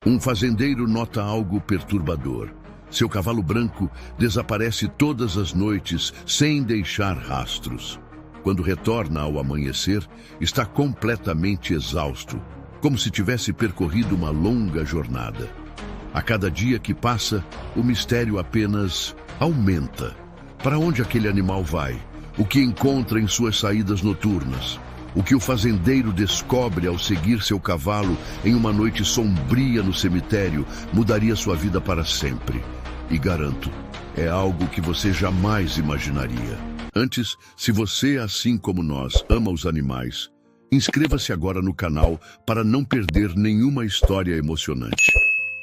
Um fazendeiro nota algo perturbador. Seu cavalo branco desaparece todas as noites sem deixar rastros. Quando retorna ao amanhecer, está completamente exausto, como se tivesse percorrido uma longa jornada. A cada dia que passa, o mistério apenas aumenta. Para onde aquele animal vai? O que encontra em suas saídas noturnas? O que o fazendeiro descobre ao seguir seu cavalo em uma noite sombria no cemitério mudaria sua vida para sempre. E garanto, é algo que você jamais imaginaria. Antes, se você, assim como nós, ama os animais, inscreva-se agora no canal para não perder nenhuma história emocionante.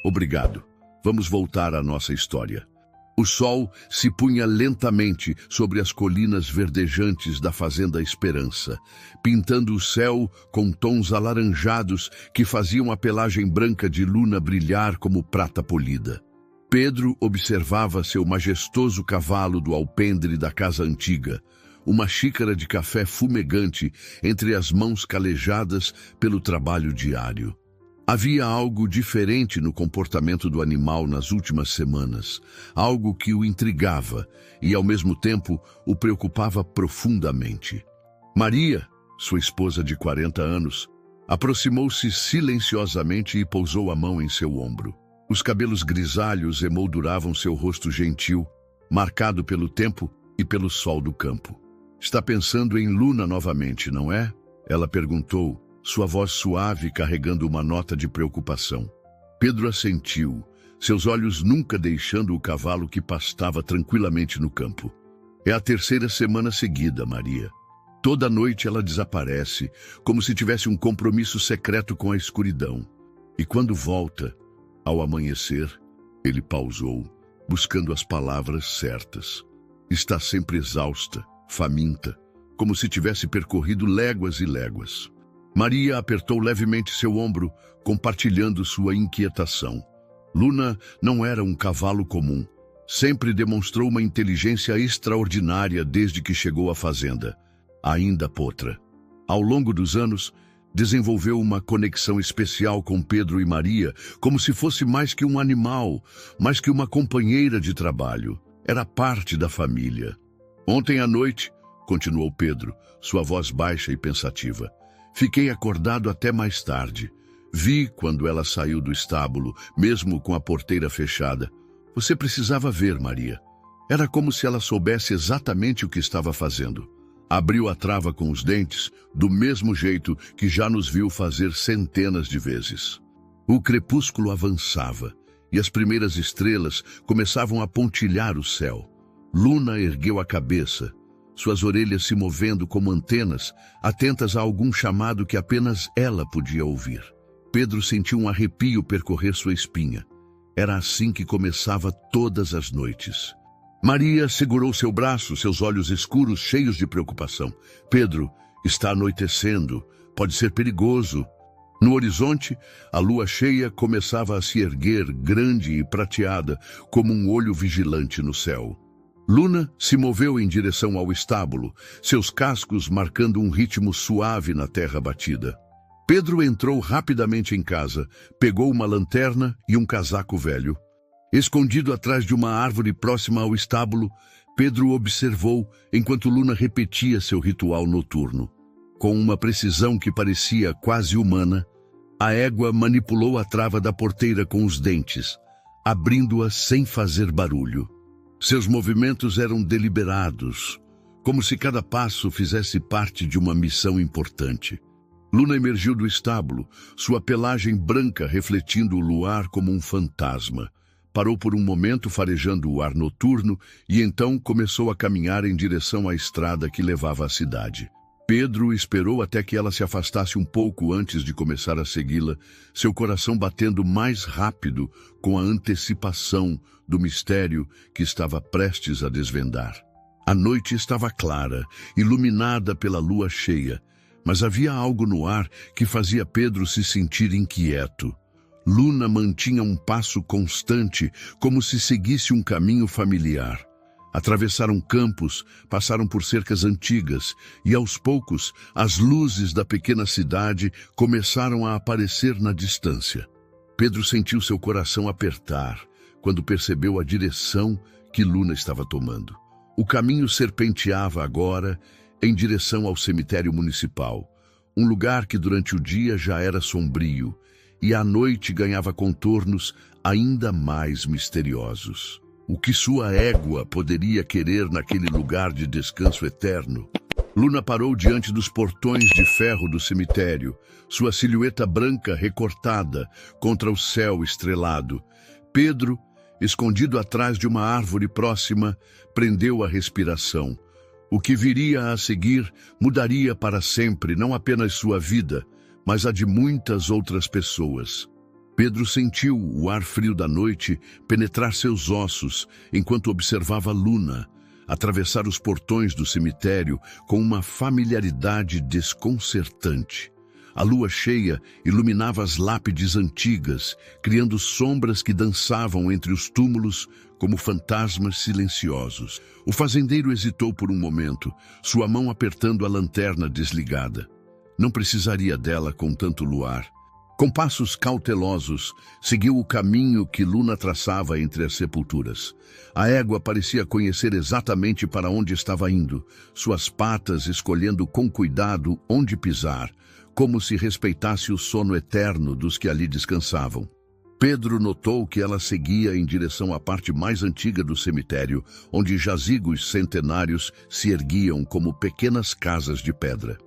Obrigado. Vamos voltar à nossa história. O sol se punha lentamente sobre as colinas verdejantes da Fazenda Esperança, pintando o céu com tons alaranjados que faziam a pelagem branca de Luna brilhar como prata polida. Pedro observava seu majestoso cavalo do alpendre da casa antiga, uma xícara de café fumegante entre as mãos calejadas pelo trabalho diário. Havia algo diferente no comportamento do animal nas últimas semanas, algo que o intrigava e, ao mesmo tempo, o preocupava profundamente. Maria, sua esposa de 40 anos, aproximou-se silenciosamente e pousou a mão em seu ombro. Os cabelos grisalhos emolduravam seu rosto gentil, marcado pelo tempo e pelo sol do campo. "Está pensando em Luna novamente, não é?" Ela perguntou, sua voz suave carregando uma nota de preocupação. Pedro assentiu, seus olhos nunca deixando o cavalo que pastava tranquilamente no campo. "É a terceira semana seguida, Maria. Toda noite ela desaparece, como se tivesse um compromisso secreto com a escuridão. E quando volta, ao amanhecer," ele pausou, buscando as palavras certas. "Está sempre exausta, faminta, como se tivesse percorrido léguas e léguas." Maria apertou levemente seu ombro, compartilhando sua inquietação. Luna não era um cavalo comum. Sempre demonstrou uma inteligência extraordinária desde que chegou à fazenda, ainda potra. Ao longo dos anos, desenvolveu uma conexão especial com Pedro e Maria, como se fosse mais que um animal, mais que uma companheira de trabalho. Era parte da família. "Ontem à noite," continuou Pedro, sua voz baixa e pensativa, "fiquei acordado até mais tarde. Vi quando ela saiu do estábulo, mesmo com a porteira fechada. Você precisava ver, Maria. Era como se ela soubesse exatamente o que estava fazendo. Abriu a trava com os dentes, do mesmo jeito que já nos viu fazer centenas de vezes." O crepúsculo avançava, e as primeiras estrelas começavam a pontilhar o céu. Luna ergueu a cabeça, suas orelhas se movendo como antenas, atentas a algum chamado que apenas ela podia ouvir. Pedro sentiu um arrepio percorrer sua espinha. Era assim que começava todas as noites. Maria segurou seu braço, seus olhos escuros cheios de preocupação. "Pedro, está anoitecendo. Pode ser perigoso." No horizonte, a lua cheia começava a se erguer, grande e prateada, como um olho vigilante no céu. Luna se moveu em direção ao estábulo, seus cascos marcando um ritmo suave na terra batida. Pedro entrou rapidamente em casa, pegou uma lanterna e um casaco velho. Escondido atrás de uma árvore próxima ao estábulo, Pedro observou enquanto Luna repetia seu ritual noturno. Com uma precisão que parecia quase humana, a égua manipulou a trava da porteira com os dentes, abrindo-a sem fazer barulho. Seus movimentos eram deliberados, como se cada passo fizesse parte de uma missão importante. Luna emergiu do estábulo, sua pelagem branca refletindo o luar como um fantasma. Parou por um momento farejando o ar noturno e então começou a caminhar em direção à estrada que levava à cidade. Pedro esperou até que ela se afastasse um pouco antes de começar a segui-la, seu coração batendo mais rápido com a antecipação do mistério que estava prestes a desvendar. A noite estava clara, iluminada pela lua cheia, mas havia algo no ar que fazia Pedro se sentir inquieto. Luna mantinha um passo constante, como se seguisse um caminho familiar. Atravessaram campos, passaram por cercas antigas e, aos poucos, as luzes da pequena cidade começaram a aparecer na distância. Pedro sentiu seu coração apertar quando percebeu a direção que Luna estava tomando. O caminho serpenteava agora em direção ao cemitério municipal, um lugar que durante o dia já era sombrio e à noite ganhava contornos ainda mais misteriosos. O que sua égua poderia querer naquele lugar de descanso eterno? Luna parou diante dos portões de ferro do cemitério, sua silhueta branca recortada contra o céu estrelado. Pedro, escondido atrás de uma árvore próxima, prendeu a respiração. O que viria a seguir mudaria para sempre não apenas sua vida, mas a de muitas outras pessoas. Pedro sentiu o ar frio da noite penetrar seus ossos enquanto observava Luna atravessar os portões do cemitério com uma familiaridade desconcertante. A lua cheia iluminava as lápides antigas, criando sombras que dançavam entre os túmulos como fantasmas silenciosos. O fazendeiro hesitou por um momento, sua mão apertando a lanterna desligada. Não precisaria dela com tanto luar. Com passos cautelosos, seguiu o caminho que Luna traçava entre as sepulturas. A égua parecia conhecer exatamente para onde estava indo, suas patas escolhendo com cuidado onde pisar, como se respeitasse o sono eterno dos que ali descansavam. Pedro notou que ela seguia em direção à parte mais antiga do cemitério, onde jazigos centenários se erguiam como pequenas casas de pedra.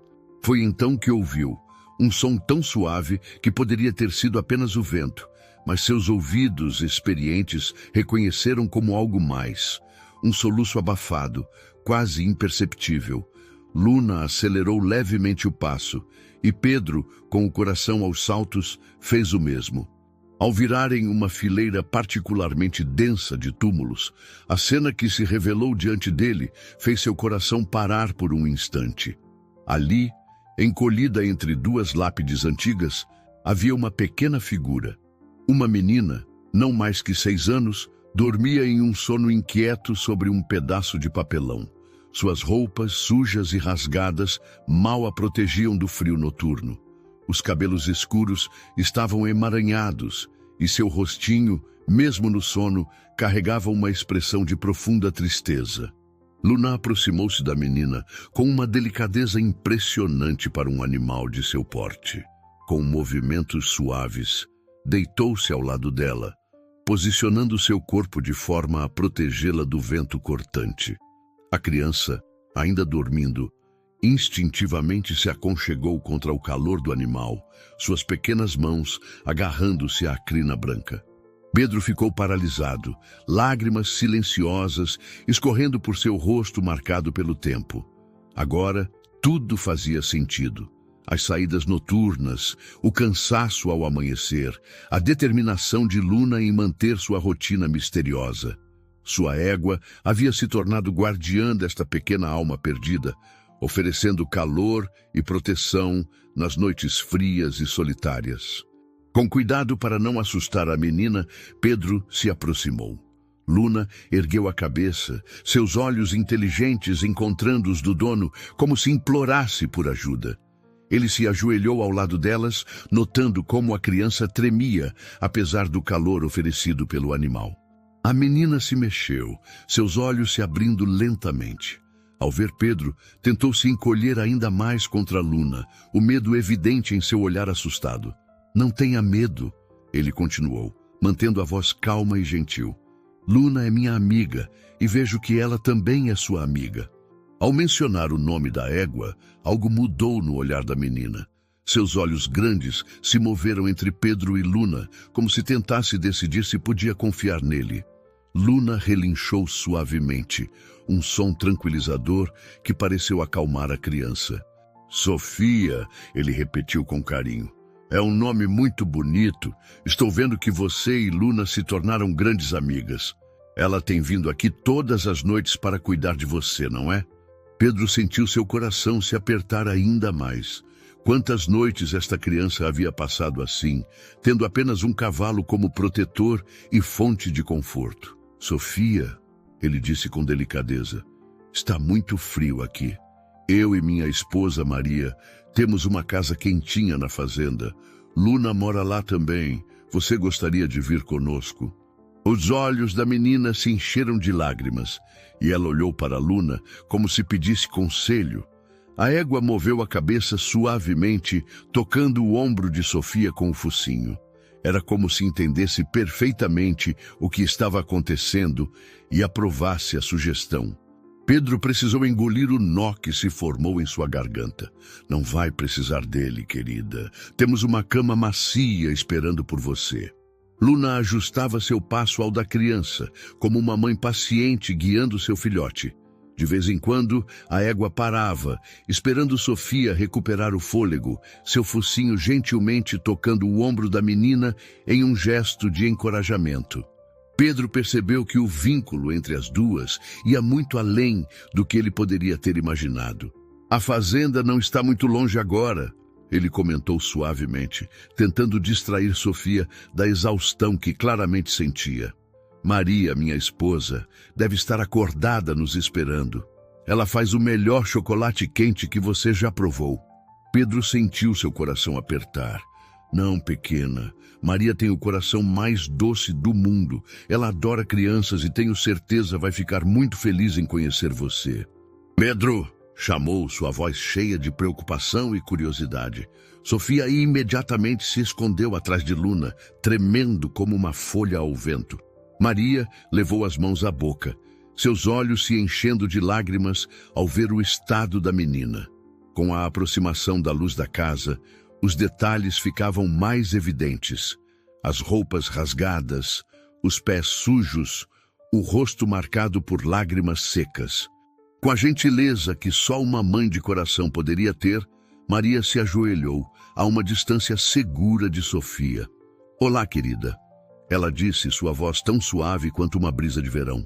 Foi então que ouviu um som tão suave que poderia ter sido apenas o vento, mas seus ouvidos experientes reconheceram como algo mais. Um soluço abafado, quase imperceptível. Luna acelerou levemente o passo, e Pedro, com o coração aos saltos, fez o mesmo. Ao virarem uma fileira particularmente densa de túmulos, a cena que se revelou diante dele fez seu coração parar por um instante. Ali, encolhida entre duas lápides antigas, havia uma pequena figura. Uma menina, não mais que 6 anos, dormia em um sono inquieto sobre um pedaço de papelão. Suas roupas, sujas e rasgadas, mal a protegiam do frio noturno. Os cabelos escuros estavam emaranhados e seu rostinho, mesmo no sono, carregava uma expressão de profunda tristeza. Luna aproximou-se da menina com uma delicadeza impressionante para um animal de seu porte. Com movimentos suaves, deitou-se ao lado dela, posicionando seu corpo de forma a protegê-la do vento cortante. A criança, ainda dormindo, instintivamente se aconchegou contra o calor do animal, suas pequenas mãos agarrando-se à crina branca. Pedro ficou paralisado, lágrimas silenciosas escorrendo por seu rosto marcado pelo tempo. Agora, tudo fazia sentido. As saídas noturnas, o cansaço ao amanhecer, a determinação de Luna em manter sua rotina misteriosa. Sua égua havia se tornado guardiã desta pequena alma perdida, oferecendo calor e proteção nas noites frias e solitárias. Com cuidado para não assustar a menina, Pedro se aproximou. Luna ergueu a cabeça, seus olhos inteligentes encontrando os do dono, como se implorasse por ajuda. Ele se ajoelhou ao lado delas, notando como a criança tremia, apesar do calor oferecido pelo animal. A menina se mexeu, seus olhos se abrindo lentamente. Ao ver Pedro, tentou se encolher ainda mais contra Luna, o medo evidente em seu olhar assustado. Não tenha medo, ele continuou, mantendo a voz calma e gentil. Luna é minha amiga e vejo que ela também é sua amiga. Ao mencionar o nome da égua, algo mudou no olhar da menina. Seus olhos grandes se moveram entre Pedro e Luna, como se tentasse decidir se podia confiar nele. Luna relinchou suavemente, um som tranquilizador que pareceu acalmar a criança. Sofia, ele repetiu com carinho. É um nome muito bonito. Estou vendo que você e Luna se tornaram grandes amigas. Ela tem vindo aqui todas as noites para cuidar de você, não é? Pedro sentiu seu coração se apertar ainda mais. Quantas noites esta criança havia passado assim, tendo apenas um cavalo como protetor e fonte de conforto. Sofia, ele disse com delicadeza, está muito frio aqui. Eu e minha esposa Maria temos uma casa quentinha na fazenda. Luna mora lá também, você gostaria de vir conosco? Os olhos da menina se encheram de lágrimas, e ela olhou para Luna como se pedisse conselho. A égua moveu a cabeça suavemente, tocando o ombro de Sofia com o focinho. Era como se entendesse perfeitamente o que estava acontecendo e aprovasse a sugestão. Pedro precisou engolir o nó que se formou em sua garganta. Não vai precisar dele, querida. Temos uma cama macia esperando por você. Luna ajustava seu passo ao da criança, como uma mãe paciente guiando seu filhote. De vez em quando, a égua parava, esperando Sofia recuperar o fôlego, seu focinho gentilmente tocando o ombro da menina em um gesto de encorajamento. Pedro percebeu que o vínculo entre as duas ia muito além do que ele poderia ter imaginado. A fazenda não está muito longe agora, ele comentou suavemente, tentando distrair Sofia da exaustão que claramente sentia. Maria, minha esposa, deve estar acordada nos esperando. Ela faz o melhor chocolate quente que você já provou. Pedro sentiu seu coração apertar. Não, pequena. Maria tem o coração mais doce do mundo. Ela adora crianças e tenho certeza vai ficar muito feliz em conhecer você. Pedro! Chamou, sua voz cheia de preocupação e curiosidade. Sofia imediatamente se escondeu atrás de Luna, tremendo como uma folha ao vento. Maria levou as mãos à boca, seus olhos se enchendo de lágrimas ao ver o estado da menina. Com a aproximação da luz da casa, os detalhes ficavam mais evidentes. As roupas rasgadas, os pés sujos, o rosto marcado por lágrimas secas. Com a gentileza que só uma mãe de coração poderia ter, Maria se ajoelhou a uma distância segura de Sofia. Olá, querida. Ela disse, sua voz tão suave quanto uma brisa de verão.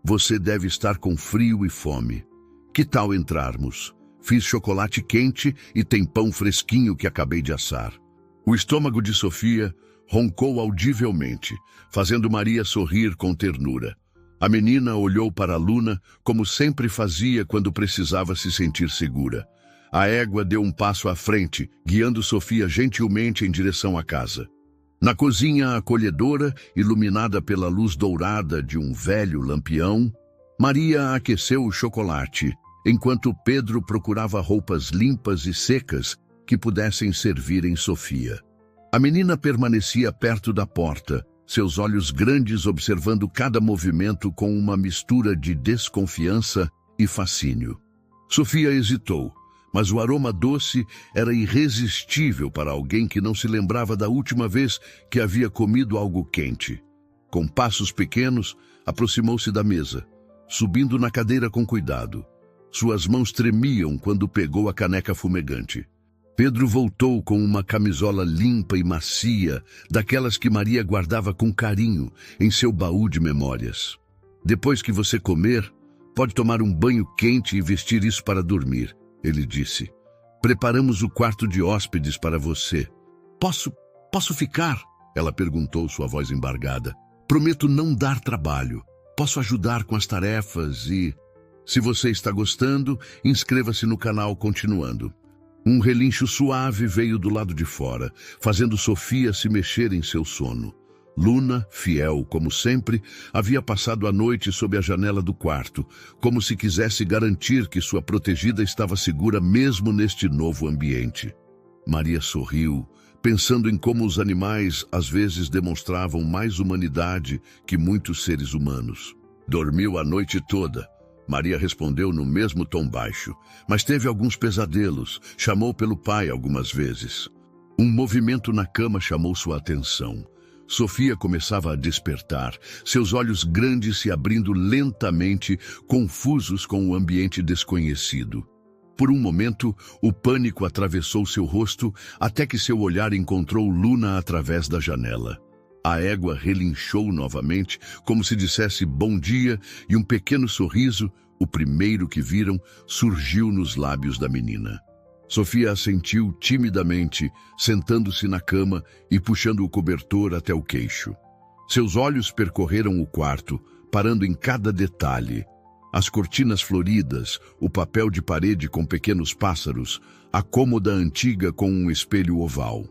Você deve estar com frio e fome. Que tal entrarmos? Fiz chocolate quente e tem pão fresquinho que acabei de assar. O estômago de Sofia roncou audivelmente, fazendo Maria sorrir com ternura. A menina olhou para Luna como sempre fazia quando precisava se sentir segura. A égua deu um passo à frente, guiando Sofia gentilmente em direção à casa. Na cozinha acolhedora, iluminada pela luz dourada de um velho lampião, Maria aqueceu o chocolate, enquanto Pedro procurava roupas limpas e secas que pudessem servir em Sofia. A menina permanecia perto da porta, seus olhos grandes observando cada movimento com uma mistura de desconfiança e fascínio. Sofia hesitou, mas o aroma doce era irresistível para alguém que não se lembrava da última vez que havia comido algo quente. Com passos pequenos, aproximou-se da mesa, subindo na cadeira com cuidado. Suas mãos tremiam quando pegou a caneca fumegante. Pedro voltou com uma camisola limpa e macia, daquelas que Maria guardava com carinho em seu baú de memórias. Depois que você comer, pode tomar um banho quente e vestir isso para dormir, ele disse. Preparamos o quarto de hóspedes para você. Posso ficar? Ela perguntou, sua voz embargada. Prometo não dar trabalho. Posso ajudar com as tarefas e... Se você está gostando, inscreva-se no canal continuando. Um relincho suave veio do lado de fora, fazendo Sofia se mexer em seu sono. Luna, fiel como sempre, havia passado a noite sob a janela do quarto, como se quisesse garantir que sua protegida estava segura mesmo neste novo ambiente. Maria sorriu, pensando em como os animais às vezes demonstravam mais humanidade que muitos seres humanos. Dormiu a noite toda. Maria respondeu no mesmo tom baixo, mas teve alguns pesadelos, chamou pelo pai algumas vezes. Um movimento na cama chamou sua atenção. Sofia começava a despertar, seus olhos grandes se abrindo lentamente, confusos com o ambiente desconhecido. Por um momento, o pânico atravessou seu rosto, até que seu olhar encontrou Luna através da janela. A égua relinchou novamente, como se dissesse bom dia, e um pequeno sorriso, o primeiro que viram, surgiu nos lábios da menina. Sofia assentiu timidamente, sentando-se na cama e puxando o cobertor até o queixo. Seus olhos percorreram o quarto, parando em cada detalhe. As cortinas floridas, o papel de parede com pequenos pássaros, a cômoda antiga com um espelho oval.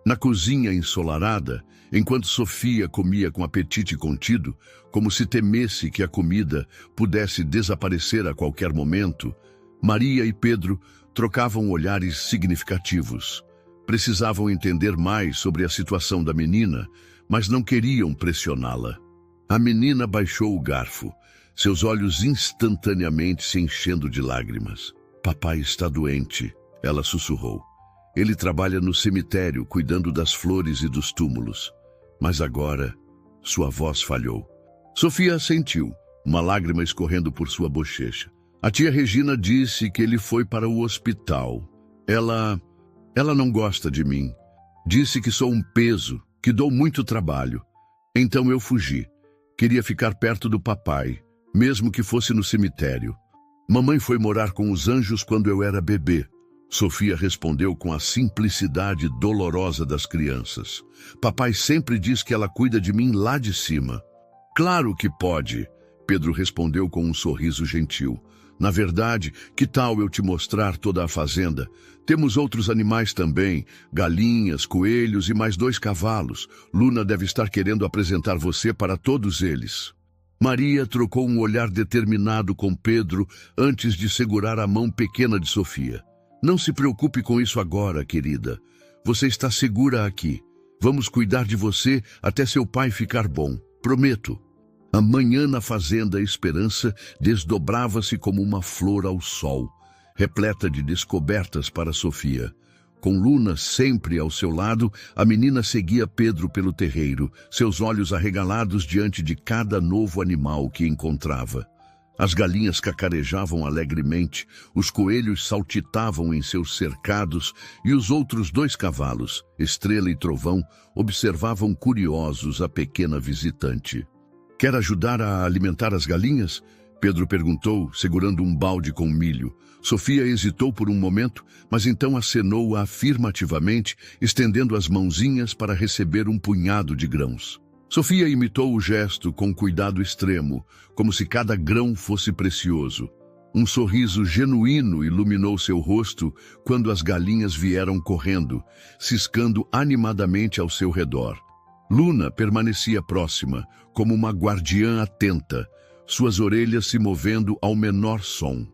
Na cozinha ensolarada, enquanto Sofia comia com apetite contido, como se temesse que a comida pudesse desaparecer a qualquer momento, Maria e Pedro trocavam olhares significativos. Precisavam entender mais sobre a situação da menina, mas não queriam pressioná-la. A menina baixou o garfo, seus olhos instantaneamente se enchendo de lágrimas. "Papai está doente", ela sussurrou. "Ele trabalha no cemitério, cuidando das flores e dos túmulos." Mas agora, sua voz falhou. Sofia assentiu, uma lágrima escorrendo por sua bochecha. "A tia Regina disse que ele foi para o hospital. Ela não gosta de mim. Disse que sou um peso, que dou muito trabalho. Então eu fugi. Queria ficar perto do papai, mesmo que fosse no cemitério. Mamãe foi morar com os anjos quando eu era bebê." Sofia respondeu com a simplicidade dolorosa das crianças. "Papai sempre diz que ela cuida de mim lá de cima." "Claro que pode", Pedro respondeu com um sorriso gentil. "Na verdade, que tal eu te mostrar toda a fazenda? Temos outros animais também, galinhas, coelhos e mais 2 cavalos. Luna deve estar querendo apresentar você para todos eles." Maria trocou um olhar determinado com Pedro antes de segurar a mão pequena de Sofia. "Não se preocupe com isso agora, querida. Você está segura aqui. Vamos cuidar de você até seu pai ficar bom. Prometo." A manhã na fazenda Esperança desdobrava-se como uma flor ao sol, repleta de descobertas para Sofia. Com Luna sempre ao seu lado, a menina seguia Pedro pelo terreiro, seus olhos arregalados diante de cada novo animal que encontrava. As galinhas cacarejavam alegremente, os coelhos saltitavam em seus cercados e os outros 2 cavalos, Estrela e Trovão, observavam curiosos a pequena visitante. "Quer ajudar a alimentar as galinhas?" Pedro perguntou, segurando um balde com milho. Sofia hesitou por um momento, mas então acenou afirmativamente, estendendo as mãozinhas para receber um punhado de grãos. Sofia imitou o gesto com cuidado extremo, como se cada grão fosse precioso. Um sorriso genuíno iluminou seu rosto quando as galinhas vieram correndo, ciscando animadamente ao seu redor. Luna permanecia próxima, como uma guardiã atenta, suas orelhas se movendo ao menor som.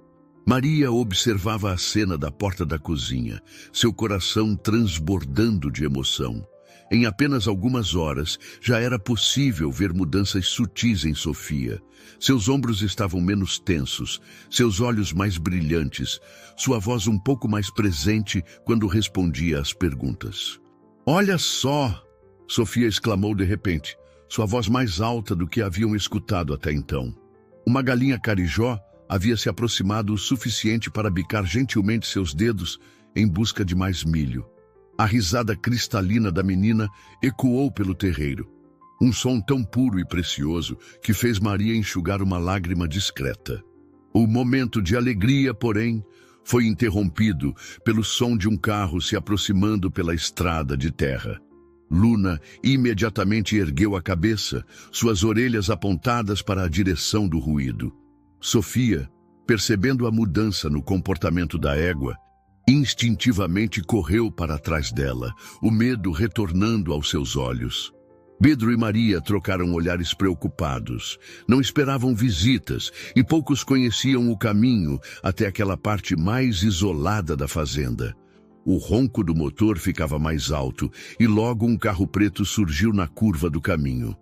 Maria observava a cena da porta da cozinha, seu coração transbordando de emoção. Em apenas algumas horas, já era possível ver mudanças sutis em Sofia. Seus ombros estavam menos tensos, seus olhos mais brilhantes, sua voz um pouco mais presente quando respondia às perguntas. "Olha só!" Sofia exclamou de repente, sua voz mais alta do que haviam escutado até então. Uma galinha carijó havia se aproximado o suficiente para bicar gentilmente seus dedos em busca de mais milho. A risada cristalina da menina ecoou pelo terreiro. Um som tão puro e precioso que fez Maria enxugar uma lágrima discreta. O momento de alegria, porém, foi interrompido pelo som de um carro se aproximando pela estrada de terra. Luna imediatamente ergueu a cabeça, suas orelhas apontadas para a direção do ruído. Sofia, percebendo a mudança no comportamento da égua, instintivamente correu para trás dela, o medo retornando aos seus olhos. Pedro e Maria trocaram olhares preocupados. Não esperavam visitas e poucos conheciam o caminho até aquela parte mais isolada da fazenda. O ronco do motor ficava mais alto e logo um carro preto surgiu na curva do caminho.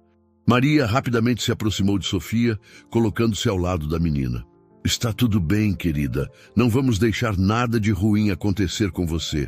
Maria rapidamente se aproximou de Sofia, colocando-se ao lado da menina. "Está tudo bem, querida. Não vamos deixar nada de ruim acontecer com você."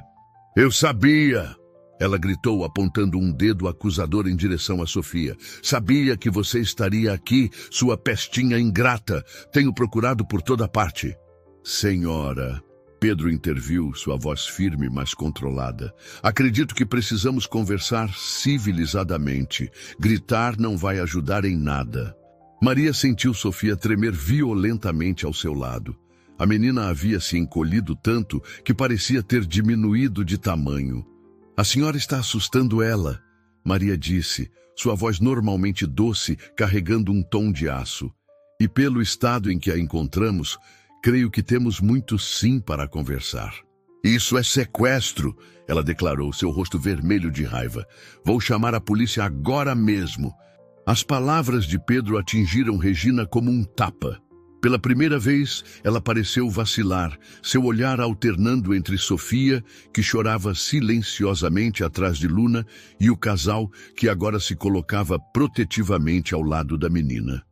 "Eu sabia!" Ela gritou, apontando um dedo acusador em direção a Sofia. "Sabia que você estaria aqui, sua pestinha ingrata. Tenho procurado por toda parte." "Senhora," Pedro interviu, sua voz firme, mas controlada. "Acredito que precisamos conversar civilizadamente. Gritar não vai ajudar em nada." Maria sentiu Sofia tremer violentamente ao seu lado. A menina havia se encolhido tanto que parecia ter diminuído de tamanho. "A senhora está assustando ela," Maria disse, sua voz normalmente doce, carregando um tom de aço. "E pelo estado em que a encontramos, creio que temos muito sim para conversar." Isso é sequestro, ela declarou, seu rosto vermelho de raiva. Vou chamar a polícia agora mesmo. As palavras de Pedro atingiram Regina como um tapa. Pela primeira vez, ela pareceu vacilar, seu olhar alternando entre Sofia, que chorava silenciosamente atrás de Luna, e o casal, que agora se colocava protetivamente ao lado da menina.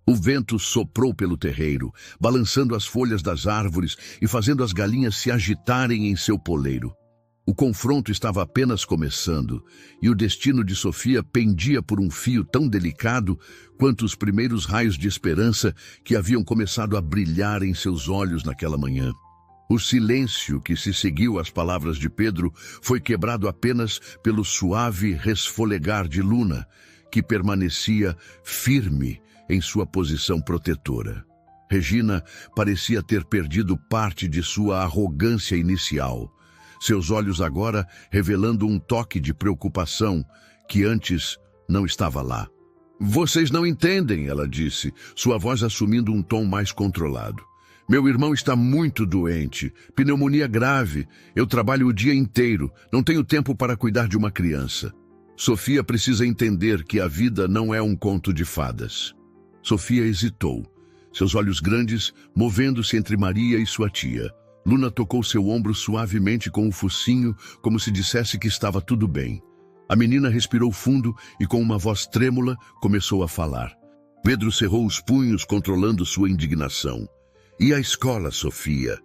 O vento soprou pelo terreiro, balançando as folhas das árvores e fazendo as galinhas se agitarem em seu poleiro. O confronto estava apenas começando, e o destino de Sofia pendia por um fio tão delicado quanto os primeiros raios de esperança que haviam começado a brilhar em seus olhos naquela manhã. O silêncio que se seguiu às palavras de Pedro foi quebrado apenas pelo suave resfolegar de Luna, que permanecia firme em sua posição protetora. Regina parecia ter perdido parte de sua arrogância inicial, seus olhos agora revelando um toque de preocupação que antes não estava lá. Vocês não entendem, ela disse, sua voz assumindo um tom mais controlado. Meu irmão está muito doente, pneumonia grave. Eu trabalho o dia inteiro, não tenho tempo para cuidar de uma criança. Sofia precisa entender que a vida não é um conto de fadas. Sofia hesitou, seus olhos grandes movendo-se entre Maria e sua tia. Luna tocou seu ombro suavemente com o focinho, como se dissesse que estava tudo bem. A menina respirou fundo e, com uma voz trêmula, começou a falar. Pedro cerrou os punhos, controlando sua indignação. E a escola, Sofia?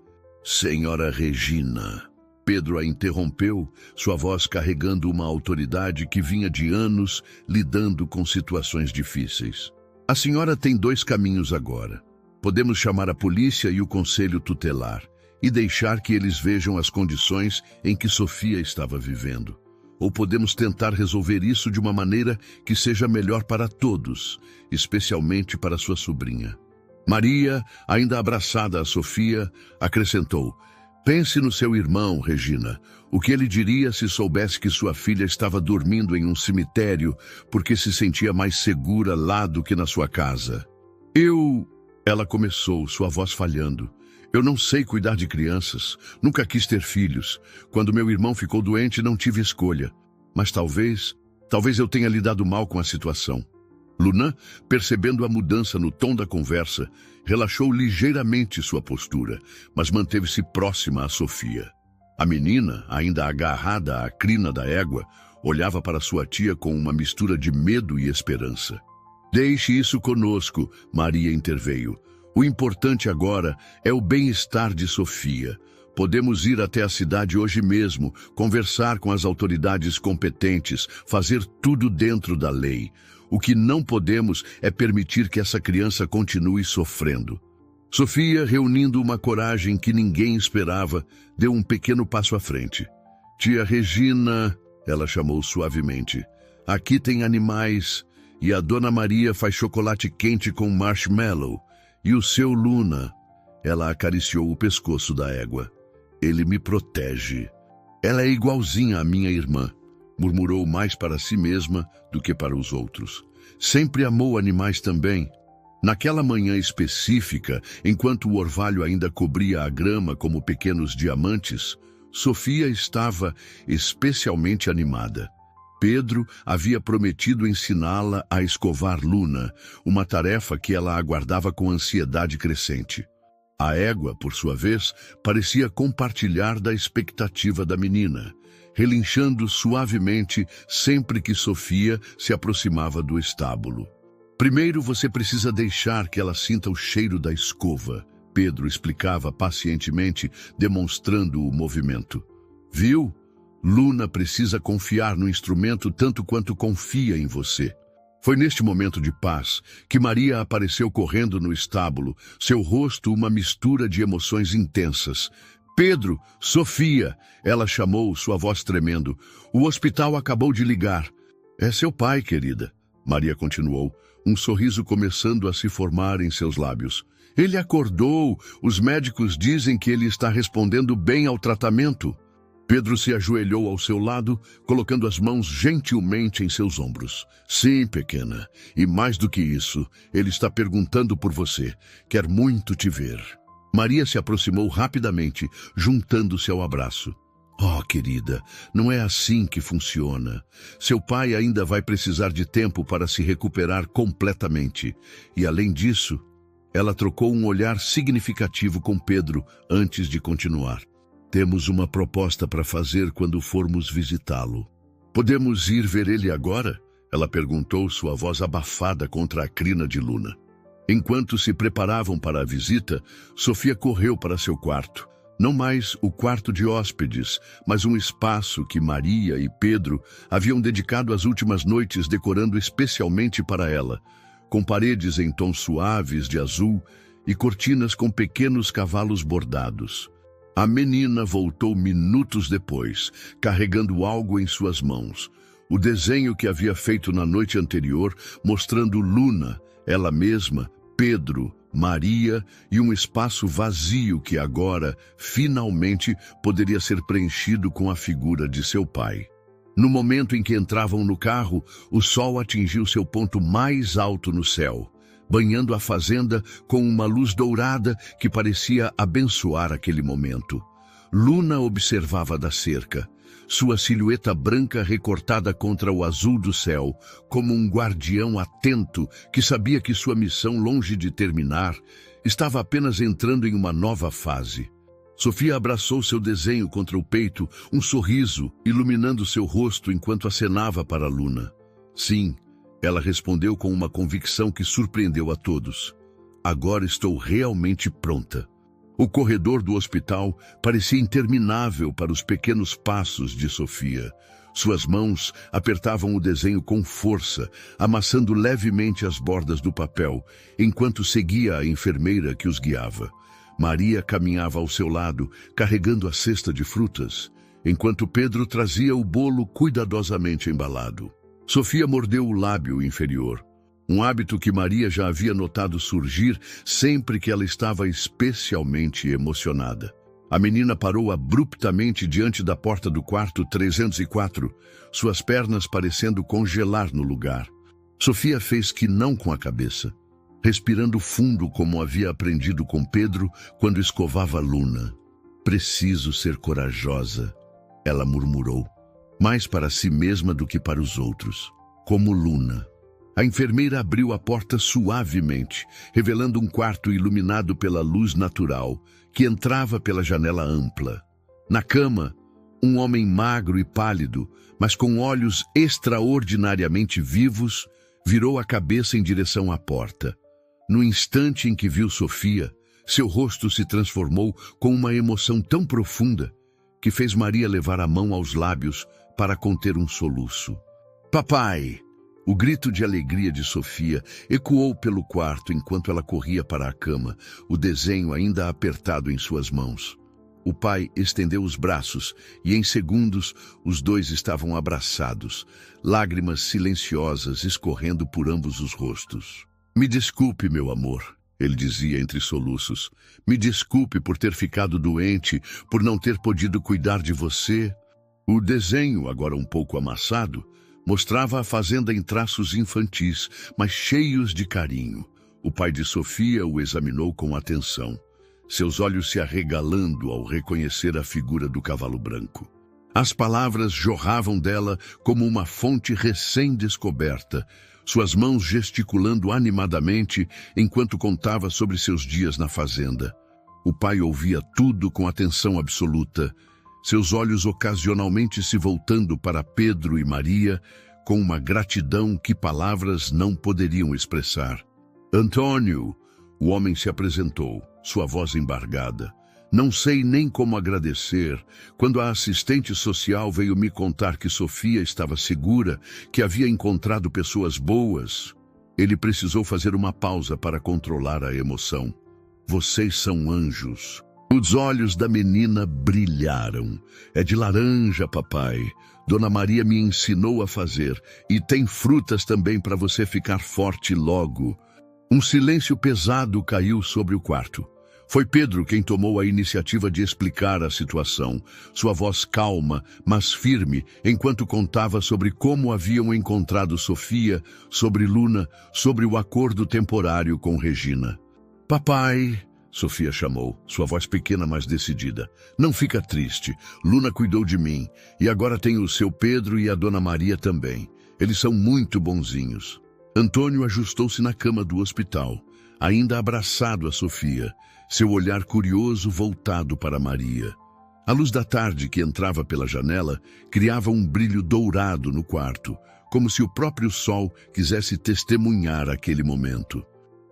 Senhora Regina. Pedro a interrompeu, sua voz carregando uma autoridade que vinha de anos lidando com situações difíceis. A senhora tem dois caminhos agora. Podemos chamar a polícia e o conselho tutelar e deixar que eles vejam as condições em que Sofia estava vivendo. Ou podemos tentar resolver isso de uma maneira que seja melhor para todos, especialmente para sua sobrinha. Maria, ainda abraçada a Sofia, acrescentou: pense no seu irmão, Regina. O que ele diria se soubesse que sua filha estava dormindo em um cemitério porque se sentia mais segura lá do que na sua casa? Ela começou, sua voz falhando. Eu não sei cuidar de crianças, nunca quis ter filhos. Quando meu irmão ficou doente, não tive escolha. Mas talvez eu tenha lidado mal com a situação. Luna, percebendo a mudança no tom da conversa, relaxou ligeiramente sua postura, mas manteve-se próxima a Sofia. A menina, ainda agarrada à crina da égua, olhava para sua tia com uma mistura de medo e esperança. Deixe isso conosco, Maria interveio. O importante agora é o bem-estar de Sofia. Podemos ir até a cidade hoje mesmo, conversar com as autoridades competentes, fazer tudo dentro da lei. O que não podemos é permitir que essa criança continue sofrendo. Sofia, reunindo uma coragem que ninguém esperava, deu um pequeno passo à frente. Tia Regina, ela chamou suavemente, aqui tem animais e a Dona Maria faz chocolate quente com marshmallow. E o seu Luna, ela acariciou o pescoço da égua. Ele me protege. Ela é igualzinha à minha irmã, murmurou mais para si mesma do que para os outros. Sempre amou animais também. Naquela manhã específica, enquanto o orvalho ainda cobria a grama como pequenos diamantes, Sofia estava especialmente animada. Pedro havia prometido ensiná-la a escovar Luna, uma tarefa que ela aguardava com ansiedade crescente. A égua, por sua vez, parecia compartilhar da expectativa da menina, relinchando suavemente sempre que Sofia se aproximava do estábulo. Primeiro você precisa deixar que ela sinta o cheiro da escova, Pedro explicava pacientemente, demonstrando o movimento. Viu? Luna precisa confiar no instrumento tanto quanto confia em você. Foi neste momento de paz que Maria apareceu correndo no estábulo, seu rosto uma mistura de emoções intensas. Pedro, Sofia, ela chamou, sua voz tremendo. O hospital acabou de ligar. É seu pai, querida, Maria continuou, um sorriso começando a se formar em seus lábios. Ele acordou, os médicos dizem que ele está respondendo bem ao tratamento. Pedro se ajoelhou ao seu lado, colocando as mãos gentilmente em seus ombros. Sim, pequena, e mais do que isso, ele está perguntando por você. Quer muito te ver. Maria se aproximou rapidamente, juntando-se ao abraço. Oh, querida, não é assim que funciona. Seu pai ainda vai precisar de tempo para se recuperar completamente. E além disso, ela trocou um olhar significativo com Pedro antes de continuar. Temos uma proposta para fazer quando formos visitá-lo. Podemos ir ver ele agora? Ela perguntou, sua voz abafada contra a crina de Luna. Enquanto se preparavam para a visita, Sofia correu para seu quarto. Não mais o quarto de hóspedes, mas um espaço que Maria e Pedro haviam dedicado as últimas noites decorando especialmente para ela, com paredes em tons suaves de azul e cortinas com pequenos cavalos bordados. A menina voltou minutos depois, carregando algo em suas mãos. O desenho que havia feito na noite anterior, mostrando Luna, ela mesma, Pedro, Maria e um espaço vazio que agora, finalmente, poderia ser preenchido com a figura de seu pai. No momento em que entravam no carro, o sol atingiu seu ponto mais alto no céu, banhando a fazenda com uma luz dourada que parecia abençoar aquele momento. Luna observava da cerca, sua silhueta branca recortada contra o azul do céu, como um guardião atento que sabia que sua missão, longe de terminar, estava apenas entrando em uma nova fase. Sofia abraçou seu desenho contra o peito, um sorriso iluminando seu rosto enquanto acenava para Luna. Sim, ela respondeu com uma convicção que surpreendeu a todos. Agora estou realmente pronta. O corredor do hospital parecia interminável para os pequenos passos de Sofia. Suas mãos apertavam o desenho com força, amassando levemente as bordas do papel, enquanto seguia a enfermeira que os guiava. Maria caminhava ao seu lado, carregando a cesta de frutas, enquanto Pedro trazia o bolo cuidadosamente embalado. Sofia mordeu o lábio inferior. Um hábito que Maria já havia notado surgir sempre que ela estava especialmente emocionada. A menina parou abruptamente diante da porta do quarto 304, suas pernas parecendo congelar no lugar. Sofia fez que não com a cabeça, respirando fundo como havia aprendido com Pedro quando escovava Luna. Preciso ser corajosa, ela murmurou, mais para si mesma do que para os outros, como Luna. A enfermeira abriu a porta suavemente, revelando um quarto iluminado pela luz natural, que entrava pela janela ampla. Na cama, um homem magro e pálido, mas com olhos extraordinariamente vivos, virou a cabeça em direção à porta. No instante em que viu Sofia, seu rosto se transformou com uma emoção tão profunda que fez Maria levar a mão aos lábios para conter um soluço. "Papai!" O grito de alegria de Sofia ecoou pelo quarto enquanto ela corria para a cama, o desenho ainda apertado em suas mãos. O pai estendeu os braços e, em segundos, os dois estavam abraçados, lágrimas silenciosas escorrendo por ambos os rostos. "Me desculpe, meu amor", ele dizia entre soluços. "Me desculpe por ter ficado doente, por não ter podido cuidar de você." O desenho, agora um pouco amassado, mostrava a fazenda em traços infantis, mas cheios de carinho. O pai de Sofia o examinou com atenção, seus olhos se arregalando ao reconhecer a figura do cavalo branco. As palavras jorravam dela como uma fonte recém-descoberta, suas mãos gesticulando animadamente enquanto contava sobre seus dias na fazenda. O pai ouvia tudo com atenção absoluta, seus olhos ocasionalmente se voltando para Pedro e Maria, com uma gratidão que palavras não poderiam expressar. "Antônio", o homem se apresentou, sua voz embargada. "Não sei nem como agradecer. Quando a assistente social veio me contar que Sofia estava segura, que havia encontrado pessoas boas." Ele precisou fazer uma pausa para controlar a emoção. "Vocês são anjos." Os olhos da menina brilharam. "É de laranja, papai. Dona Maria me ensinou a fazer. E tem frutas também para você ficar forte logo." Um silêncio pesado caiu sobre o quarto. Foi Pedro quem tomou a iniciativa de explicar a situação, sua voz calma, mas firme, enquanto contava sobre como haviam encontrado Sofia, sobre Luna, sobre o acordo temporário com Regina. "Papai..." Sofia chamou, sua voz pequena, mas decidida. Não fica triste. Luna cuidou de mim. E agora tenho o seu Pedro e a Dona Maria também. Eles são muito bonzinhos. Antônio ajustou-se na cama do hospital, ainda abraçado a Sofia, seu olhar curioso voltado para Maria. A luz da tarde que entrava pela janela criava um brilho dourado no quarto, como se o próprio sol quisesse testemunhar aquele momento.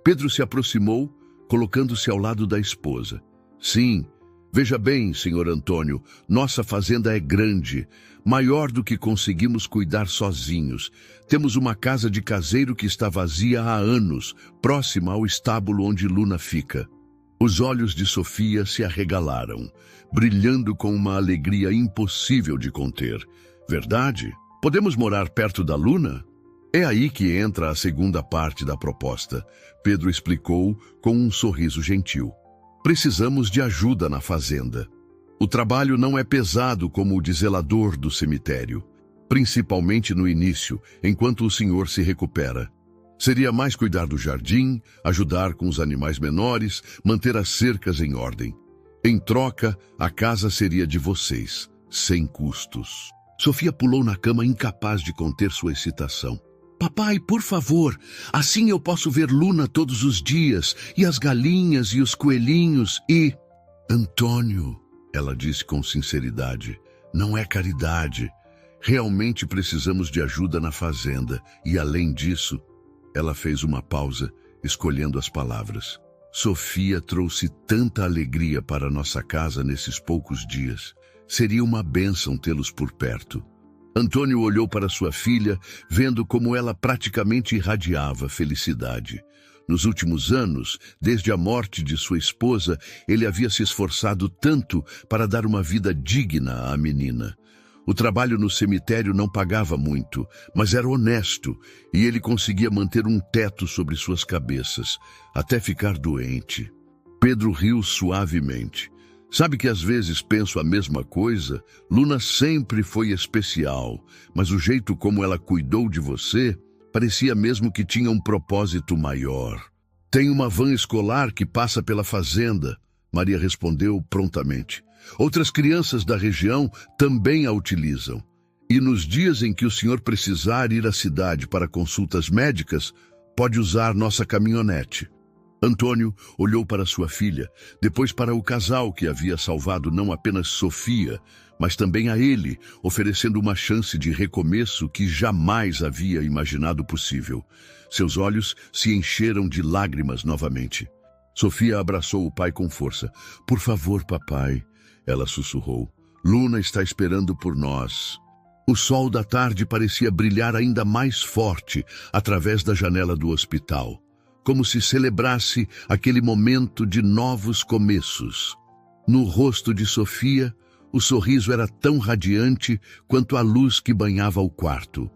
Pedro se aproximou, colocando-se ao lado da esposa. Sim, veja bem, senhor Antônio, nossa fazenda é grande, maior do que conseguimos cuidar sozinhos. Temos uma casa de caseiro que está vazia há anos, próxima ao estábulo onde Luna fica. Os olhos de Sofia se arregalaram, brilhando com uma alegria impossível de conter. Verdade? Podemos morar perto da Luna? É aí que entra a segunda parte da proposta. Pedro explicou com um sorriso gentil. Precisamos de ajuda na fazenda. O trabalho não é pesado como o de zelador do cemitério, principalmente no início, enquanto o senhor se recupera. Seria mais cuidar do jardim, ajudar com os animais menores, manter as cercas em ordem. Em troca, a casa seria de vocês, sem custos. Sofia pulou na cama, incapaz de conter sua excitação. Papai, por favor, assim eu posso ver Luna todos os dias, e as galinhas e os coelhinhos e... Antônio, ela disse com sinceridade, não é caridade. Realmente precisamos de ajuda na fazenda, e além disso... Ela fez uma pausa, escolhendo as palavras. Sofia trouxe tanta alegria para nossa casa nesses poucos dias. Seria uma bênção tê-los por perto. Antônio olhou para sua filha, vendo como ela praticamente irradiava felicidade. Nos últimos anos, desde a morte de sua esposa, ele havia se esforçado tanto para dar uma vida digna à menina. O trabalho no cemitério não pagava muito, mas era honesto, e ele conseguia manter um teto sobre suas cabeças, até ficar doente. Pedro riu suavemente. Sabe que às vezes penso a mesma coisa? Luna sempre foi especial, mas o jeito como ela cuidou de você parecia mesmo que tinha um propósito maior. Tem uma van escolar que passa pela fazenda, Maria respondeu prontamente. Outras crianças da região também a utilizam. E nos dias em que o senhor precisar ir à cidade para consultas médicas, pode usar nossa caminhonete. Antônio olhou para sua filha, depois para o casal que havia salvado não apenas Sofia, mas também a ele, oferecendo uma chance de recomeço que jamais havia imaginado possível. Seus olhos se encheram de lágrimas novamente. Sofia abraçou o pai com força. Por favor, papai, ela sussurrou. Luna está esperando por nós. O sol da tarde parecia brilhar ainda mais forte através da janela do hospital, como se celebrasse aquele momento de novos começos. No rosto de Sofia, o sorriso era tão radiante quanto a luz que banhava o quarto.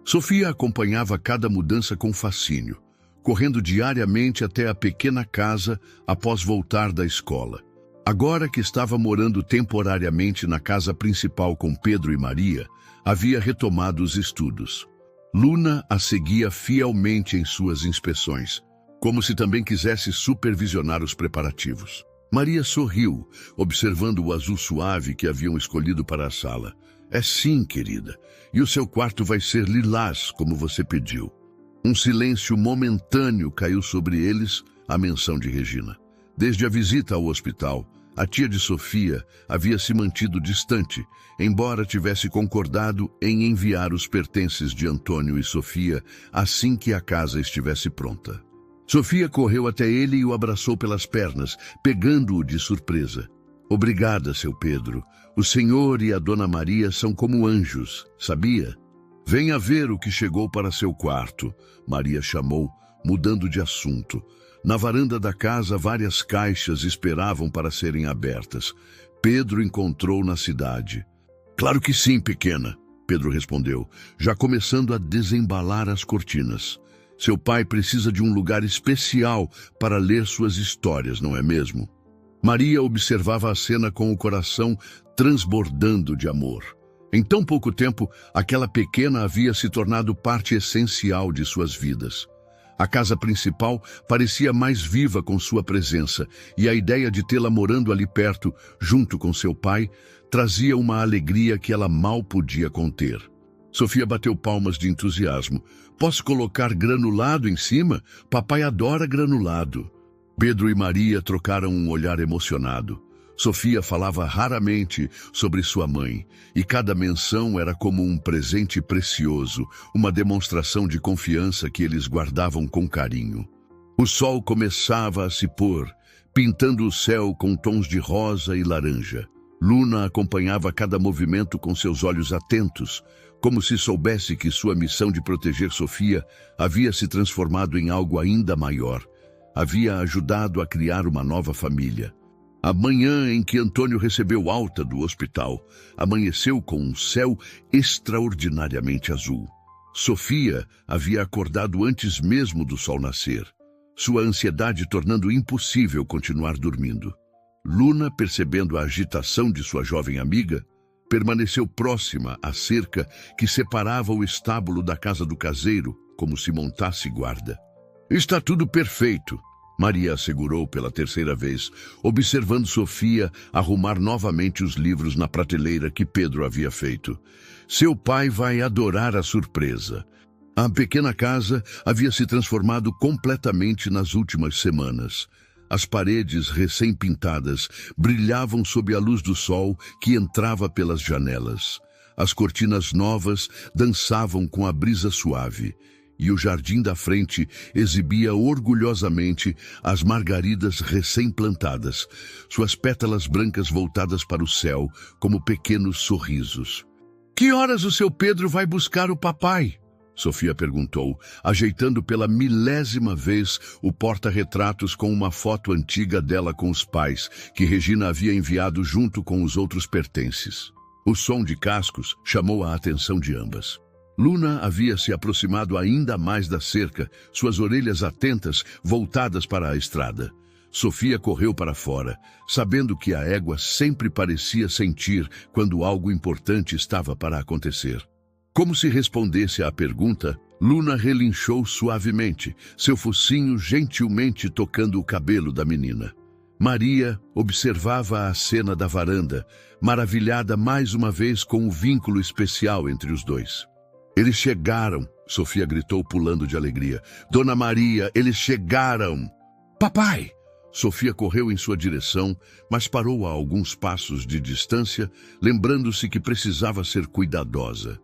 Sofia acompanhava cada mudança com fascínio, correndo diariamente até a pequena casa após voltar da escola. Agora que estava morando temporariamente na casa principal com Pedro e Maria, havia retomado os estudos. Luna a seguia fielmente em suas inspeções, como se também quisesse supervisionar os preparativos. Maria sorriu, observando o azul suave que haviam escolhido para a sala. É sim, querida, e o seu quarto vai ser lilás, como você pediu. Um silêncio momentâneo caiu sobre eles, à menção de Regina. Desde a visita ao hospital, a tia de Sofia havia se mantido distante, embora tivesse concordado em enviar os pertences de Antônio e Sofia assim que a casa estivesse pronta. Sofia correu até ele e o abraçou pelas pernas, pegando-o de surpresa. Obrigada, seu Pedro. O senhor e a Dona Maria são como anjos, sabia? Venha ver o que chegou para seu quarto, Maria chamou, mudando de assunto. Na varanda da casa, várias caixas esperavam para serem abertas. Pedro encontrou na cidade. Claro que sim, pequena, Pedro respondeu, já começando a desembalar as cortinas. Seu pai precisa de um lugar especial para ler suas histórias, não é mesmo? Maria observava a cena com o coração transbordando de amor. Em tão pouco tempo, aquela pequena havia se tornado parte essencial de suas vidas. A casa principal parecia mais viva com sua presença, e a ideia de tê-la morando ali perto, junto com seu pai, trazia uma alegria que ela mal podia conter. Sofia bateu palmas de entusiasmo. Posso colocar granulado em cima? Papai adora granulado. Pedro e Maria trocaram um olhar emocionado. Sofia falava raramente sobre sua mãe, e cada menção era como um presente precioso, uma demonstração de confiança que eles guardavam com carinho. O sol começava a se pôr, pintando o céu com tons de rosa e laranja. Luna acompanhava cada movimento com seus olhos atentos, como se soubesse que sua missão de proteger Sofia havia se transformado em algo ainda maior. Havia ajudado a criar uma nova família. A manhã em que Antônio recebeu alta do hospital amanheceu com um céu extraordinariamente azul. Sofia havia acordado antes mesmo do sol nascer, sua ansiedade tornando impossível continuar dormindo. Luna, percebendo a agitação de sua jovem amiga, permaneceu próxima à cerca que separava o estábulo da casa do caseiro, como se montasse guarda. Está tudo perfeito, Maria assegurou pela terceira vez, observando Sofia arrumar novamente os livros na prateleira que Pedro havia feito. Seu pai vai adorar a surpresa. A pequena casa havia se transformado completamente nas últimas semanas. As paredes recém-pintadas brilhavam sob a luz do sol que entrava pelas janelas. As cortinas novas dançavam com a brisa suave, e o jardim da frente exibia orgulhosamente as margaridas recém-plantadas, suas pétalas brancas voltadas para o céu como pequenos sorrisos. Que horas o seu Pedro vai buscar o papai? Sofia perguntou, ajeitando pela milésima vez o porta-retratos com uma foto antiga dela com os pais, que Regina havia enviado junto com os outros pertences. O som de cascos chamou a atenção de ambas. Luna havia se aproximado ainda mais da cerca, suas orelhas atentas voltadas para a estrada. Sofia correu para fora, sabendo que a égua sempre parecia sentir quando algo importante estava para acontecer. Como se respondesse à pergunta, Luna relinchou suavemente, seu focinho gentilmente tocando o cabelo da menina. Maria observava a cena da varanda, maravilhada mais uma vez com o vínculo especial entre os dois. Eles chegaram, Sofia gritou pulando de alegria. Dona Maria, eles chegaram! Papai! Sofia correu em sua direção, mas parou a alguns passos de distância, lembrando-se que precisava ser cuidadosa.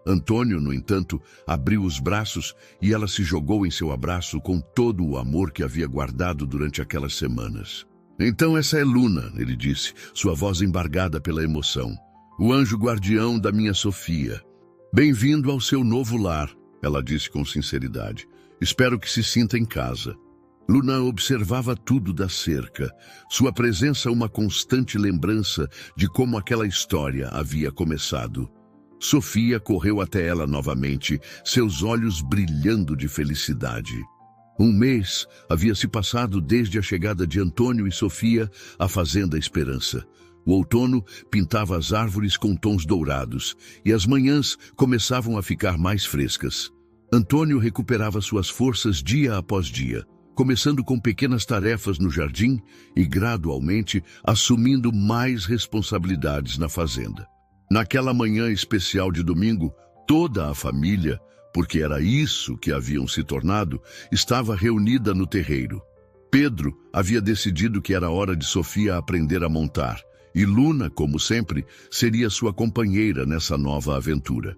Antônio, no entanto, abriu os braços e ela se jogou em seu abraço com todo o amor que havia guardado durante aquelas semanas. Então essa é Luna, ele disse, sua voz embargada pela emoção. O anjo guardião da minha Sofia. Bem-vindo ao seu novo lar, ela disse com sinceridade. Espero que se sinta em casa. Luna observava tudo da cerca, sua presença uma constante lembrança de como aquela história havia começado. Sofia correu até ela novamente, seus olhos brilhando de felicidade. Um mês havia se passado desde a chegada de Antônio e Sofia à Fazenda Esperança. O outono pintava as árvores com tons dourados, e as manhãs começavam a ficar mais frescas. Antônio recuperava suas forças dia após dia, começando com pequenas tarefas no jardim e, gradualmente, assumindo mais responsabilidades na fazenda. Naquela manhã especial de domingo, toda a família, porque era isso que haviam se tornado, estava reunida no terreiro. Pedro havia decidido que era hora de Sofia aprender a montar, e Luna, como sempre, seria sua companheira nessa nova aventura.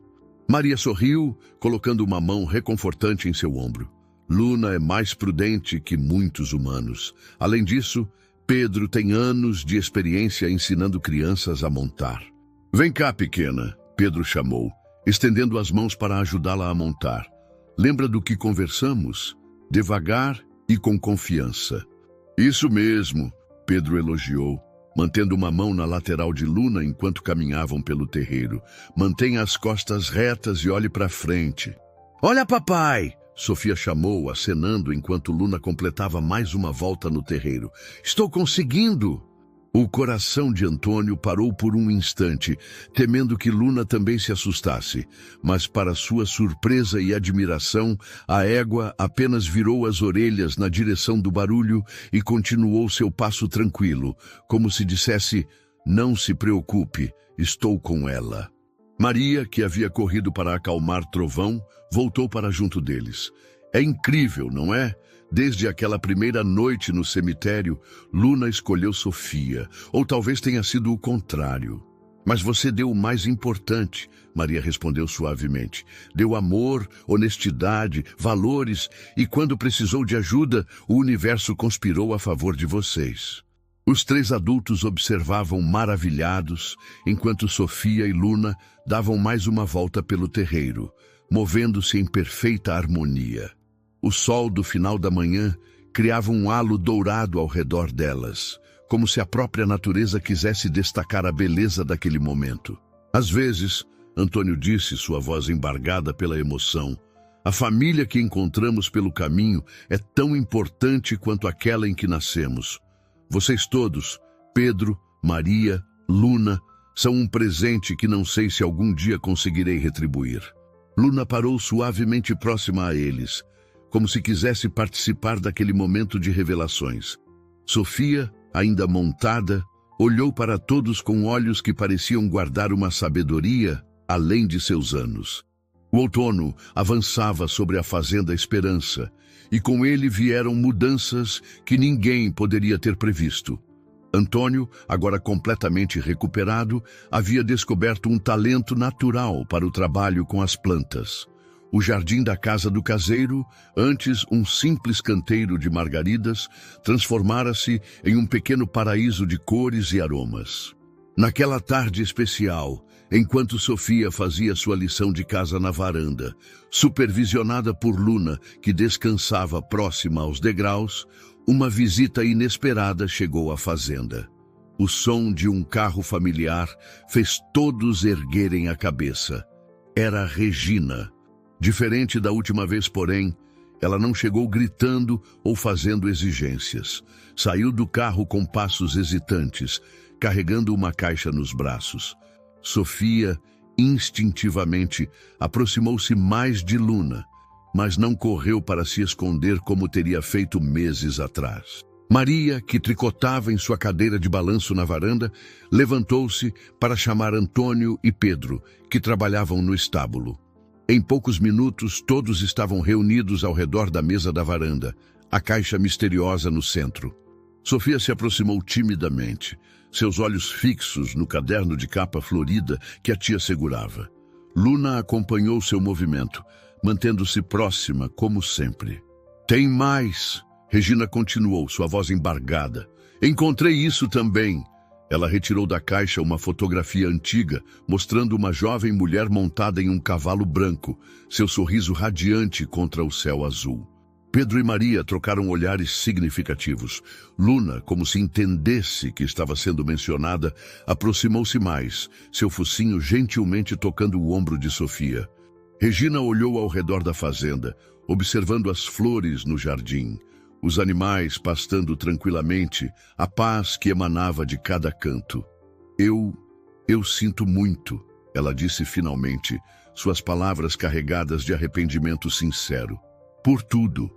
Maria sorriu, colocando uma mão reconfortante em seu ombro. Luna é mais prudente que muitos humanos. Além disso, Pedro tem anos de experiência ensinando crianças a montar. Vem cá, pequena, Pedro chamou, estendendo as mãos para ajudá-la a montar. Lembra do que conversamos? Devagar e com confiança. Isso mesmo, Pedro elogiou, mantendo uma mão na lateral de Luna enquanto caminhavam pelo terreiro. Mantenha as costas retas e olhe para frente. Olha, papai! Sofia chamou, acenando enquanto Luna completava mais uma volta no terreiro. Estou conseguindo! O coração de Antônio parou por um instante, temendo que Luna também se assustasse, mas para sua surpresa e admiração, a égua apenas virou as orelhas na direção do barulho e continuou seu passo tranquilo, como se dissesse: "Não se preocupe, estou com ela." Maria, que havia corrido para acalmar Trovão, voltou para junto deles. "É incrível, não é? Desde aquela primeira noite no cemitério, Luna escolheu Sofia, ou talvez tenha sido o contrário. Mas você deu o mais importante," Maria respondeu suavemente. "Deu amor, honestidade, valores, e quando precisou de ajuda, o universo conspirou a favor de vocês." Os três adultos observavam maravilhados, enquanto Sofia e Luna davam mais uma volta pelo terreiro, movendo-se em perfeita harmonia. O sol do final da manhã criava um halo dourado ao redor delas, como se a própria natureza quisesse destacar a beleza daquele momento. "Às vezes," Antônio disse, sua voz embargada pela emoção, "a família que encontramos pelo caminho é tão importante quanto aquela em que nascemos. Vocês todos, Pedro, Maria, Luna, são um presente que não sei se algum dia conseguirei retribuir." Luna parou suavemente próxima a eles, como se quisesse participar daquele momento de revelações. Sofia, ainda montada, olhou para todos com olhos que pareciam guardar uma sabedoria além de seus anos. O outono avançava sobre a fazenda Esperança, e com ele vieram mudanças que ninguém poderia ter previsto. Antônio, agora completamente recuperado, havia descoberto um talento natural para o trabalho com as plantas. O jardim da casa do caseiro, antes um simples canteiro de margaridas, transformara-se em um pequeno paraíso de cores e aromas. Naquela tarde especial, enquanto Sofia fazia sua lição de casa na varanda, supervisionada por Luna, que descansava próxima aos degraus, uma visita inesperada chegou à fazenda. O som de um carro familiar fez todos erguerem a cabeça. Era Regina. Diferente da última vez, porém, ela não chegou gritando ou fazendo exigências. Saiu do carro com passos hesitantes, carregando uma caixa nos braços. Sofia, instintivamente, aproximou-se mais de Luna, mas não correu para se esconder como teria feito meses atrás. Maria, que tricotava em sua cadeira de balanço na varanda, levantou-se para chamar Antônio e Pedro, que trabalhavam no estábulo. Em poucos minutos, todos estavam reunidos ao redor da mesa da varanda, a caixa misteriosa no centro. Sofia se aproximou timidamente, seus olhos fixos no caderno de capa florida que a tia segurava. Luna acompanhou seu movimento, mantendo-se próxima, como sempre. "Tem mais!" Regina continuou, sua voz embargada. "Encontrei isso também." Ela retirou da caixa uma fotografia antiga, mostrando uma jovem mulher montada em um cavalo branco, seu sorriso radiante contra o céu azul. Pedro e Maria trocaram olhares significativos. Luna, como se entendesse que estava sendo mencionada, aproximou-se mais, seu focinho gentilmente tocando o ombro de Sofia. Regina olhou ao redor da fazenda, observando as flores no jardim, os animais pastando tranquilamente, a paz que emanava de cada canto. Eu sinto muito," ela disse finalmente, suas palavras carregadas de arrependimento sincero. "Por tudo.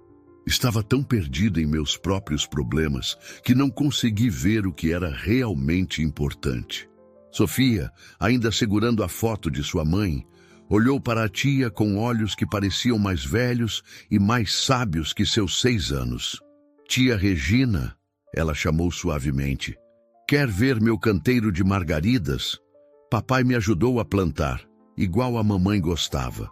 Estava tão perdida em meus próprios problemas que não consegui ver o que era realmente importante." Sofia, ainda segurando a foto de sua mãe, olhou para a tia com olhos que pareciam mais velhos e mais sábios que seus 6 anos. "Tia Regina," ela chamou suavemente, "quer ver meu canteiro de margaridas? Papai me ajudou a plantar, igual a mamãe gostava."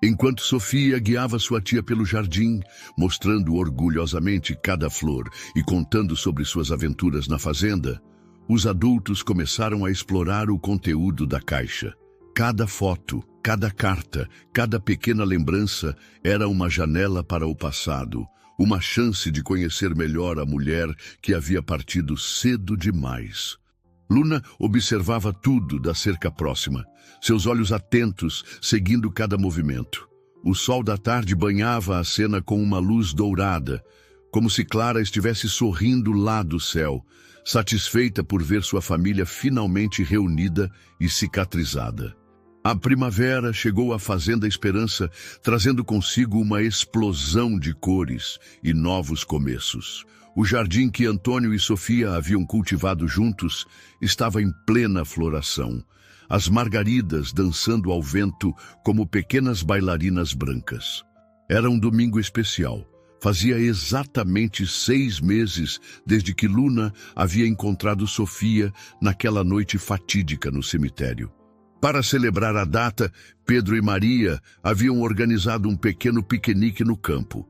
Enquanto Sofia guiava sua tia pelo jardim, mostrando orgulhosamente cada flor e contando sobre suas aventuras na fazenda, os adultos começaram a explorar o conteúdo da caixa. Cada foto, cada carta, cada pequena lembrança era uma janela para o passado, uma chance de conhecer melhor a mulher que havia partido cedo demais. Luna observava tudo da cerca próxima, seus olhos atentos, seguindo cada movimento. O sol da tarde banhava a cena com uma luz dourada, como se Clara estivesse sorrindo lá do céu, satisfeita por ver sua família finalmente reunida e cicatrizada. A primavera chegou à Fazenda Esperança, trazendo consigo uma explosão de cores e novos começos. O jardim que Antônio e Sofia haviam cultivado juntos estava em plena floração, as margaridas dançando ao vento como pequenas bailarinas brancas. Era um domingo especial. Fazia exatamente 6 meses desde que Luna havia encontrado Sofia naquela noite fatídica no cemitério. Para celebrar a data, Pedro e Maria haviam organizado um pequeno piquenique no campo.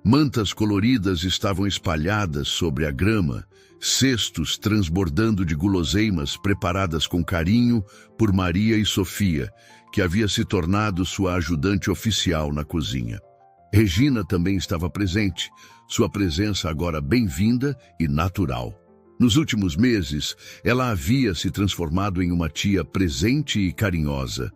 Mantas coloridas estavam espalhadas sobre a grama, cestos transbordando de guloseimas preparadas com carinho por Maria e Sofia, que havia se tornado sua ajudante oficial na cozinha. Regina também estava presente, sua presença agora bem-vinda e natural. Nos últimos meses, ela havia se transformado em uma tia presente e carinhosa,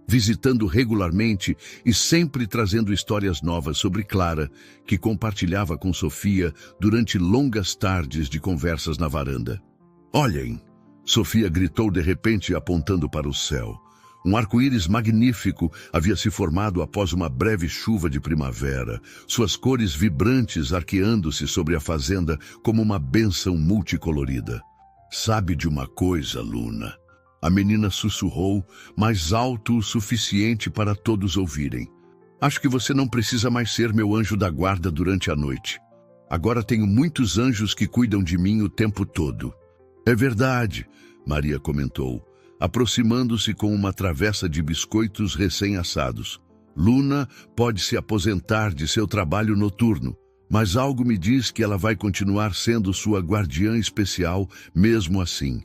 visitando regularmente e sempre trazendo histórias novas sobre Clara, que compartilhava com Sofia durante longas tardes de conversas na varanda. "Olhem!" Sofia gritou de repente, apontando para o céu. Um arco-íris magnífico havia se formado após uma breve chuva de primavera, suas cores vibrantes arqueando-se sobre a fazenda como uma bênção multicolorida. "Sabe de uma coisa, Luna?" A menina sussurrou, mais alto o suficiente para todos ouvirem. "Acho que você não precisa mais ser meu anjo da guarda durante a noite. Agora tenho muitos anjos que cuidam de mim o tempo todo." "É verdade", Maria comentou, aproximando-se com uma travessa de biscoitos recém-assados. "Luna pode se aposentar de seu trabalho noturno, mas algo me diz que ela vai continuar sendo sua guardiã especial mesmo assim."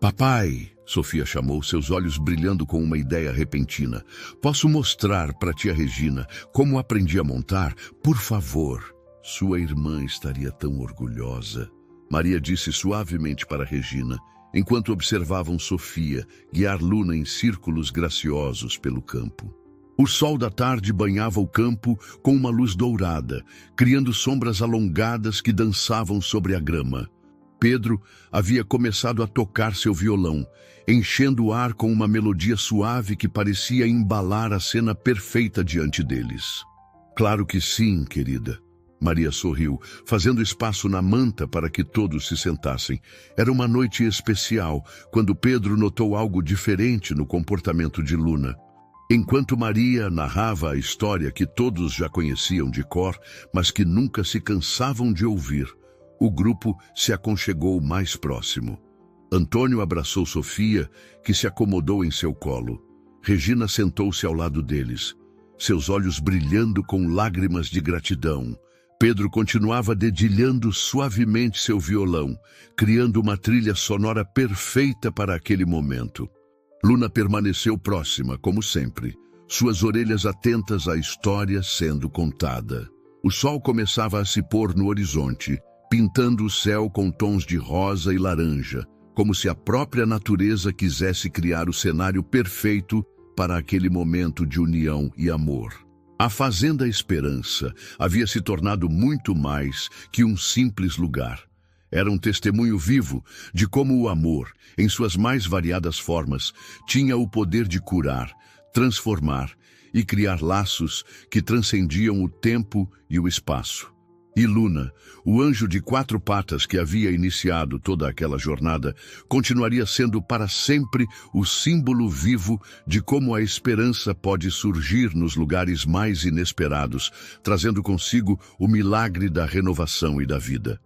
"Papai", Sofia chamou, seus olhos brilhando com uma ideia repentina. "Posso mostrar para tia Regina como aprendi a montar? Por favor." "Sua irmã estaria tão orgulhosa", Maria disse suavemente para Regina, enquanto observavam Sofia guiar Luna em círculos graciosos pelo campo. O sol da tarde banhava o campo com uma luz dourada, criando sombras alongadas que dançavam sobre a grama. Pedro havia começado a tocar seu violão, enchendo o ar com uma melodia suave que parecia embalar a cena perfeita diante deles. "Claro que sim, querida." Maria sorriu, fazendo espaço na manta para que todos se sentassem. Era uma noite especial, quando Pedro notou algo diferente no comportamento de Luna. Enquanto Maria narrava a história que todos já conheciam de cor, mas que nunca se cansavam de ouvir, o grupo se aconchegou mais próximo. Antônio abraçou Sofia, que se acomodou em seu colo. Regina sentou-se ao lado deles, seus olhos brilhando com lágrimas de gratidão. Pedro continuava dedilhando suavemente seu violão, criando uma trilha sonora perfeita para aquele momento. Luna permaneceu próxima, como sempre, suas orelhas atentas à história sendo contada. O sol começava a se pôr no horizonte, pintando o céu com tons de rosa e laranja, como se a própria natureza quisesse criar o cenário perfeito para aquele momento de união e amor. A Fazenda Esperança havia se tornado muito mais que um simples lugar. Era um testemunho vivo de como o amor, em suas mais variadas formas, tinha o poder de curar, transformar e criar laços que transcendiam o tempo e o espaço. E Luna, o anjo de 4 patas que havia iniciado toda aquela jornada, continuaria sendo para sempre o símbolo vivo de como a esperança pode surgir nos lugares mais inesperados, trazendo consigo o milagre da renovação e da vida.